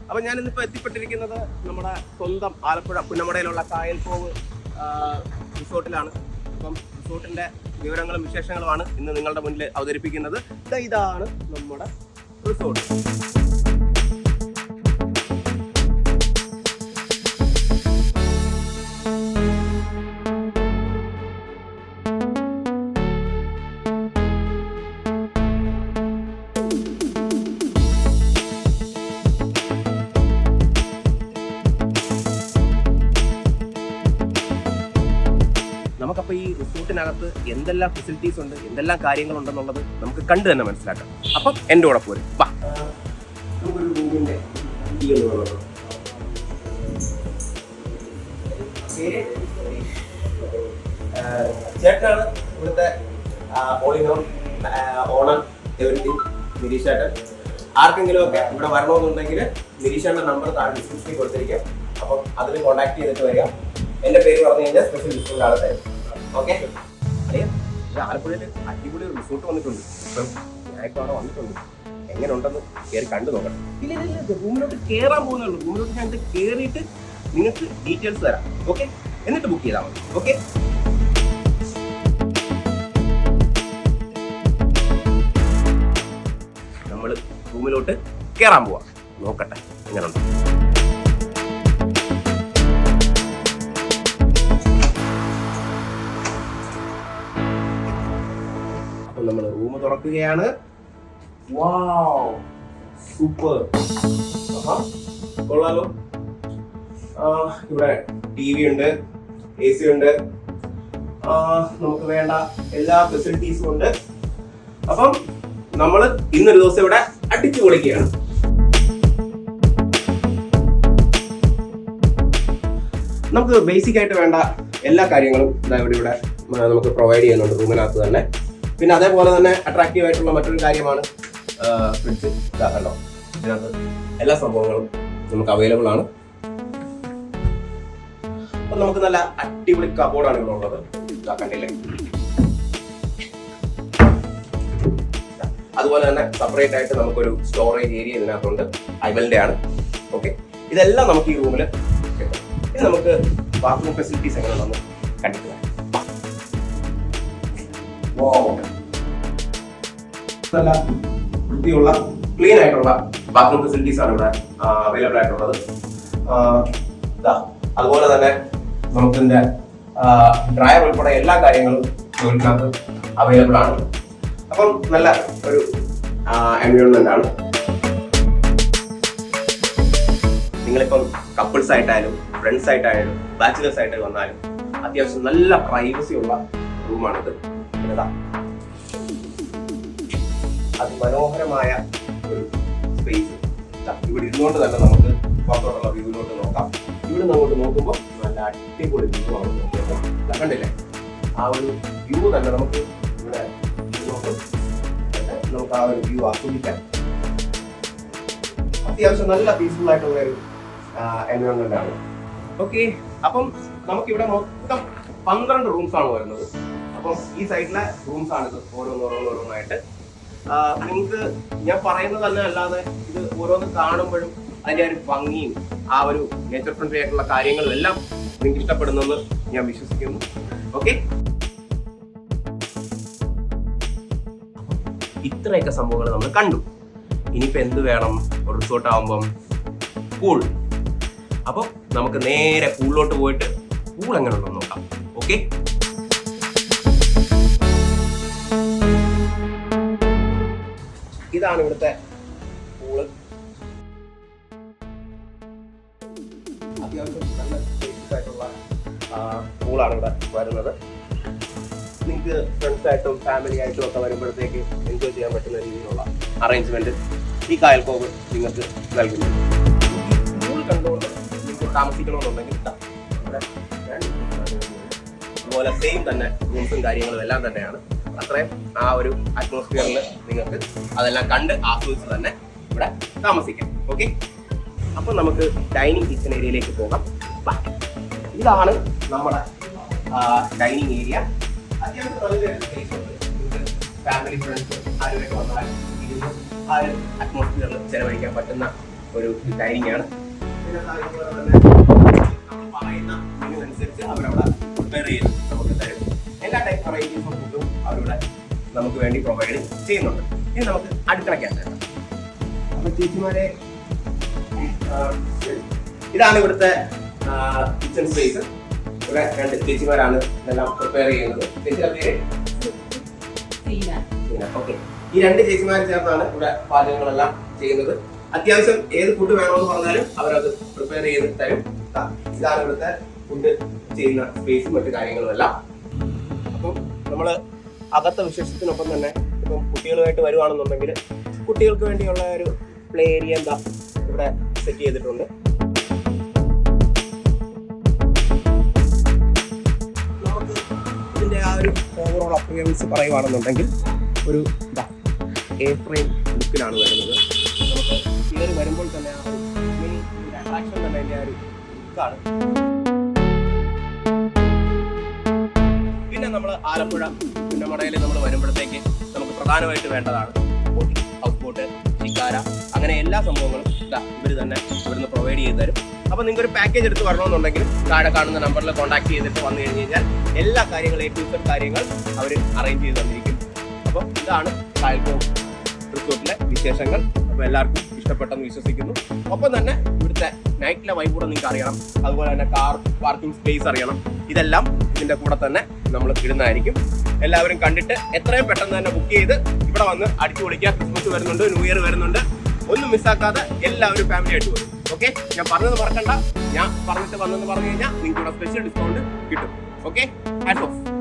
അപ്പോൾ ഞാനിന്നിപ്പോൾ എത്തിപ്പെട്ടിരിക്കുന്നത് നമ്മുടെ സ്വന്തം ആലപ്പുഴ പുന്നമടയിലുള്ള കായൽക്കോവ് റിസോർട്ടിലാണ്. അപ്പം റിസോർട്ടിൻ്റെ വിവരങ്ങളും വിശേഷങ്ങളുമാണ് ഇന്ന് നിങ്ങളുടെ മുന്നിൽ അവതരിപ്പിക്കുന്നത്. ഇതാണ് നമ്മുടെ റിസോർട്ട്. നമുക്കപ്പോൾ ഈ റിസോർട്ടിനകത്ത് എന്തെല്ലാം ഫെസിലിറ്റീസ് ഉണ്ട്, എന്തെല്ലാം കാര്യങ്ങളുണ്ടെന്നുള്ളത് നമുക്ക് കണ്ടു തന്നെ മനസ്സിലാക്കാം. അപ്പം എൻ്റെ കൂടെ പോരും. വാ, നമുക്കൊരു റൂമിൻ്റെ ചേട്ടനാണ് ഇവിടുത്തെ ഓണർ എവരിത്തിങ്, നിരീഷ് ചേട്ടൻ. ആർക്കെങ്കിലും ഒക്കെ ഇവിടെ വരണമെന്നുണ്ടെങ്കിൽ നിരീഷേട്ടൻ്റെ നമ്പർ താഴെ ഡിസ്ക്രിപ്ഷനിൽ കൊടുത്തിരിക്കാം. അപ്പം അതിൽ കോൺടാക്ട് ചെയ്തിട്ട് വരിക. എൻ്റെ പേര് പറഞ്ഞു കഴിഞ്ഞാൽ സ്പെഷ്യൽ ഡിസ്കൗണ്ട് ആളെ തരും. ഓക്കെ. ആലപ്പുഴയിൽ അടിപൊളി ഒരു റിസോർട്ട് വന്നിട്ടുണ്ട്. ഇപ്പം ഞാനിപ്പോൾ അവിടെ വന്നിട്ടുണ്ട്. എങ്ങനെ ഉണ്ടെന്ന് കയറി കണ്ടു നോക്കണം. ഇല്ല, റൂമിലോട്ട് കയറാൻ പോകുന്നുള്ളൂ. റൂമിലോട്ട് ഞാൻ കയറിയിട്ട് നിങ്ങൾക്ക് ഡീറ്റെയിൽസ് തരാം. ഓക്കെ, എന്നിട്ട് ബുക്ക് ചെയ്താൽ മതി. ഓക്കെ, നമ്മൾ റൂമിലോട്ട് കയറാൻ പോവാം. നോക്കട്ടെ എങ്ങനെയുണ്ട്. നമ്മൾ റൂം തുറക്കുകയാണ്. വാവ്, സൂപ്പർ, കൊള്ളാലോ. ഇവിടെ TV ഉണ്ട്, AC ഉണ്ട്, നമുക്ക് വേണ്ട എല്ലാ ഫെസിലിറ്റീസും ഉണ്ട്. അപ്പം നമ്മൾ ഇന്നൊരു ദിവസം ഇവിടെ അടിച്ചു പൊളിക്കുകയാണ്. നമുക്ക് ബേസിക് ആയിട്ട് വേണ്ട എല്ലാ കാര്യങ്ങളും ഇവിടെ നമുക്ക് പ്രൊവൈഡ് ചെയ്യുന്നുണ്ട് റൂമിനകത്ത് തന്നെ. പിന്നെ അതേപോലെ തന്നെ അട്രാക്റ്റീവ് ആയിട്ടുള്ള മറ്റൊരു കാര്യമാണ് ഫ്രിഡ്ജ്. ഇതാക്കണ്ടോ, ഇതിനകത്ത് എല്ലാ സംഭവങ്ങളും നമുക്ക് അവൈലബിൾ ആണ്. അപ്പം നമുക്ക് നല്ല അടിപൊളി കബോർഡാണ് ഇവിടെ ഉള്ളത്. ഇതാക്കണ്ടില്ലേ. അതുപോലെ തന്നെ സെപ്പറേറ്റ് ആയിട്ട് നമുക്കൊരു സ്റ്റോറേജ് ഏരിയ ഇതിനകത്തുണ്ട്. ഐബലിന്റെ ആണ്. ഓക്കെ, ഇതെല്ലാം നമുക്ക് ഈ റൂമിൽ കിട്ടും. ഇനി നമുക്ക് ബാത്റൂം ഫെസിലിറ്റീസ് എങ്ങനെയാണെന്ന് കണ്ടിട്ട് നല്ല വൃത്തിയുള്ള ക്ലീൻ ആയിട്ടുള്ള ബാത്റൂം ഫെസിലിറ്റീസ് ആണ് ഇവിടെ അവൈലബിൾ ആയിട്ടുള്ളത്. അതുപോലെ തന്നെ നമുക്കിതിന്റെ ഡ്രയർ ഉൾപ്പെടെ എല്ലാ കാര്യങ്ങളും ടോയ്ലറ്റിനകത്ത് അവൈലബിൾ ആണ്. അപ്പം നല്ല ഒരു എൻവയോൺമെന്റ് ആണ്. നിങ്ങളിപ്പം കപ്പിൾസ് ആയിട്ടായാലും ഫ്രണ്ട്സ് ആയിട്ടായാലും ബാച്ചിലേഴ്സ് ആയിട്ട് വന്നാലും അത്യാവശ്യം നല്ല പ്രൈവസി ഉള്ള റൂമാണിത്. അതിമനോഹരമായ ഒരു സ്പേസ്. ഇവിടെ ഇരുന്നുകൊണ്ട് തന്നെ നമുക്ക് പുറത്തോട്ടുള്ള വ്യൂവിലോട്ട് നോക്കാം. ഇവിടെ അങ്ങോട്ട് നോക്കുമ്പോൾ നല്ല അടിപൊളി വ്യൂ ആണ്. നോക്കിയപ്പോൾ കണ്ടില്ലേ, ആ ഒരു വ്യൂ തന്നെ നമുക്ക് ഇവിടെ നമുക്ക് ആ ഒരു വ്യൂ ആസ്വദിക്കാം. അത്യാവശ്യം നല്ല പീസ്ഫുൾ ആയിട്ടുള്ള ഒരു എൻവയോൺമെന്റ് ആണ്. ഓക്കെ, അപ്പം നമുക്കിവിടെ മൊത്തം 12 റൂംസ് ആണ് വരുന്നത്. അപ്പം ഈ സൈഡിലെ റൂംസ് ആണിത്, ഓരോന്നായിട്ട്. നിങ്ങൾക്ക് ഞാൻ പറയുന്നത് തന്നെ അല്ലാതെ ഇത് ഓരോന്ന് കാണുമ്പോഴും അതിൻ്റെ ഒരു ഭംഗിയും ആ ഒരു നേച്ചർ ഫ്രണ്ട്ലി ആയിട്ടുള്ള കാര്യങ്ങളെല്ലാം നിങ്ങൾക്ക് ഇഷ്ടപ്പെടുന്നെന്ന് ഞാൻ വിശ്വസിക്കുന്നു. ഓക്കെ, ഇത്രയൊക്കെ സംഭവങ്ങൾ നമ്മൾ കണ്ടു. ഇനിയിപ്പോൾ എന്ത് വേണം ഒരു റിസോർട്ട് ആകുമ്പം? പൂൾ. അപ്പോൾ നമുക്ക് നേരെ പൂളിലോട്ട് പോയിട്ട് പൂൾ എങ്ങനെ ഉണ്ടെന്ന് നോക്കാം. ഓക്കെ, ഇതാണ് ഇവിടുത്തെ പൂള്. അത്യാവശ്യം നല്ല സ്പേഷ്യസ് ആയിട്ടുള്ള പൂളാണ് ഇവിടെ വരുന്നത്. നിങ്ങൾക്ക് ഫ്രണ്ട്സ് ആയിട്ടും ഫാമിലി ആയിട്ടും ഒക്കെ വരുമ്പോഴത്തേക്ക് എൻജോയ് ചെയ്യാൻ പറ്റുന്ന രീതിയിലുള്ള അറേഞ്ച്മെന്റ് ഈ കായൽക്കോവ് നിങ്ങൾക്ക് നൽകുന്നു. പൂൾ കണ്ടുകൊണ്ട് നിങ്ങൾക്ക് താമസിക്കണമെന്നുണ്ടെങ്കിൽ അതുപോലെ സെയിം തന്നെ റൂംസും കാര്യങ്ങളും എല്ലാം തന്നെയാണ്. അത്രയും ആ ഒരു അറ്റ്മോസ്ഫിയറിൽ നിങ്ങൾക്ക് അതെല്ലാം കണ്ട് ആസ്വദിച്ച് തന്നെ ഇവിടെ താമസിക്കാം. ഓക്കെ, അപ്പോൾ നമുക്ക് ഡൈനിങ് കിച്ചൺ ഏരിയയിലേക്ക് പോകാം. ഇതാണ് നമ്മുടെ ഡൈനിങ് ഏരിയ. അത്യാവശ്യം നല്ലൊരു സ്പേസ് ഉണ്ട്. ഫാമിലി ഫ്രണ്ട്സ് ആരുമായിട്ട് വന്നാലും ഇരുന്ന് ആ ഒരു അറ്റ്മോസ്ഫിയറിൽ ചെലവഴിക്കാൻ പറ്റുന്ന ഒരു ഡൈനിങ് ആണ്. പിന്നെ അതുപോലെ തന്നെ നമ്മൾ പറയുന്ന മെനു അനുസരിച്ച് അവരവിടെ പ്രിപ്പയർ ചെയ്ത് നമുക്ക് തരും. എല്ലാ ടൈപ്പ് വെറൈറ്റീസ് ഓഫ് ഫുഡും അവരുടെ നമുക്ക് വേണ്ടി പ്രൊവൈഡ് ചെയ്യുന്നുണ്ട്. ഇനി നമുക്ക് അടുക്കളയ്ക്കകത്ത് തരാം. അപ്പൊ ചേച്ചിമാരെ, ഇതാണ് ഇവിടുത്തെ കിച്ചൺ സ്പേസ്. ഇവിടെ 2 ചേച്ചിമാരാണ് ഇതെല്ലാം പ്രിപ്പയർ ചെയ്യുന്നത്. ചേച്ചിയുടെ പേര് ഓക്കെ. ഈ 2 ചേച്ചിമാർ ചേർന്നാണ് ഇവിടെ പാചകങ്ങളെല്ലാം ചെയ്യുന്നത്. അത്യാവശ്യം ഏത് ഫുഡ് വേണമെന്ന് പറഞ്ഞാലും അവരത് പ്രിപ്പയർ ചെയ്ത് തരും. ഇതാണ് ഇവിടുത്തെ ഫുഡ് ചെയ്യുന്ന സ്പേസും മറ്റു കാര്യങ്ങളും എല്ലാം. അപ്പം നമ്മൾ അകത്തെ വിശേഷത്തിനൊപ്പം തന്നെ ഇപ്പം കുട്ടികളുമായിട്ട് വരുവാണെന്നുണ്ടെങ്കിൽ കുട്ടികൾക്ക് വേണ്ടിയുള്ള ഒരു പ്ലേ ഏരിയ എന്താ ഇവിടെ സെറ്റ് ചെയ്തിട്ടുണ്ട്. നമുക്ക് ഇതിൻ്റെ ആ ഒരു ഓവറോൾ അപ്പിയറൻസ് പറയുവാണെന്നുണ്ടെങ്കിൽ ഒരു എ ഫ്രെയിം ലുക്കിലാണ് വരുന്നത്. നമുക്ക് കയറി വരുമ്പോൾ തന്നെ ആ ഒരു മിനി അട്രാക്ഷൻ തന്നെ അതിൻ്റെ ആ ഒരു ലുക്കാണ്. പിന്നെ നമ്മൾ ആലപ്പുഴ പുന്നമടയിൽ നമ്മൾ വരുമ്പോഴത്തേക്ക് നമുക്ക് പ്രധാനമായിട്ട് വേണ്ടതാണ് ബോട്ടിംഗ്, ഹൗസ് ബോട്ട്, ശിക്കാര, അങ്ങനെ എല്ലാ സംഭവങ്ങളും ഇവർ തന്നെ ഇവിടുന്ന് പ്രൊവൈഡ് ചെയ്ത് തരും. അപ്പോൾ നിങ്ങൾക്ക് ഒരു പാക്കേജ് എടുത്ത് വരണമെന്നുണ്ടെങ്കിൽ താഴെ കാണുന്ന നമ്പറിൽ കോൺടാക്ട് ചെയ്തിട്ട് വന്നു കഴിഞ്ഞ് കഴിഞ്ഞാൽ എല്ലാ കാര്യങ്ങളും A to Z കാര്യങ്ങൾ അവർ അറേഞ്ച് ചെയ്ത് തന്നിരിക്കും. അപ്പം ഇതാണ് കായൽക്കോട് റിസോർട്ടിലെ വിശേഷങ്ങൾ. അപ്പോൾ എല്ലാവർക്കും ഇഷ്ടപ്പെട്ടെന്ന് വിശ്വസിക്കുന്നു. ഒപ്പം തന്നെ ഇവിടുത്തെ നൈറ്റിലെ വൈബ് കൂടെ നിങ്ങൾക്ക് അറിയണം. അതുപോലെ തന്നെ കാർ പാർക്കിംഗ് സ്പേസ് അറിയണം. ഇതെല്ലാം ഇതിൻ്റെ കൂടെ തന്നെ നമ്മൾ ഇടുന്നതായിരിക്കും. എല്ലാവരും കണ്ടിട്ട് എത്രയും പെട്ടെന്ന് തന്നെ ബുക്ക് ചെയ്ത് ഇവിടെ വന്ന് അടിച്ചു പൊളിക്കുക. ക്രിസ്മസ് വരുന്നുണ്ട്, ന്യൂ ഇയർ വരുന്നുണ്ട്. ഒന്നും മിസ്സാക്കാതെ എല്ലാവരും ഫാമിലി ആയിട്ട് വരും. ഓക്കെ, ഞാൻ പറഞ്ഞത് മറക്കണ്ട. ഞാൻ പറഞ്ഞിട്ട് വന്നെന്ന് പറഞ്ഞു കഴിഞ്ഞാൽ നിങ്ങൾക്ക് ഇവിടെ സ്പെഷ്യൽ ഡിസ്കൗണ്ട് കിട്ടും. Okay, hats off.